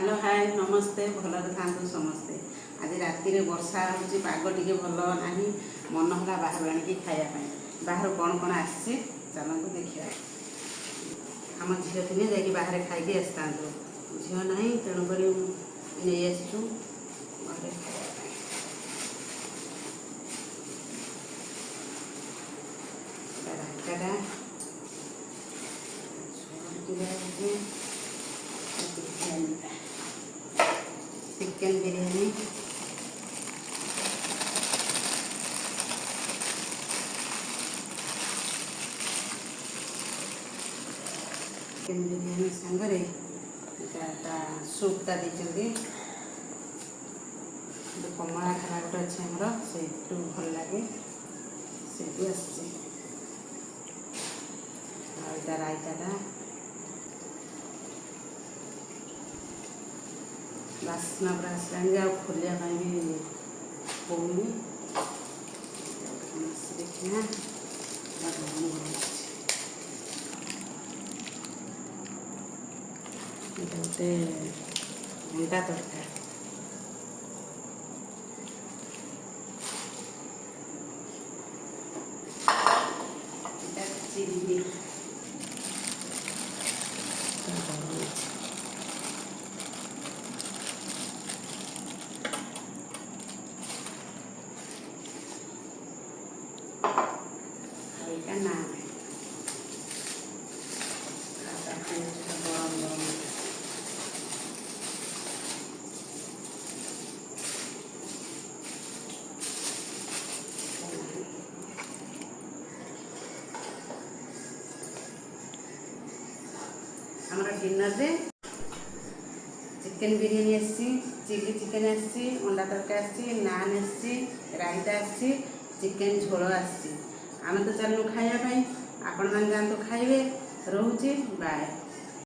Hello hi नमस्ते भलर था समस्ते। आज राति रे वर्षा हो पाग टे भल ना मन है बाहर आणिकी खायापी बाहर कौन कौन आसी चलते देखा आम झील थे जा बाहर खाई आसता झील ना तेणुक नहीं आसचु बाहर खाया चिकन बिरयानी चिकन बिरयानी सांगरे सूपटा देते कमला खाना गोटे अच्छे आमर से भल लगे से आसटा रायता बास्ना पूरा आसला खोलिया भी होनी देखना गोटे अंडा तड़का चिली नान हमारा डिनर रे चिकन बिरयानी आसी चिली चिकन आसी अंडा तड़का आसी नान आसी रायता आसी चिकन झोल आसी आम तो चलू खायापी आपण मैंने जातु खाइबे रोचे बाय।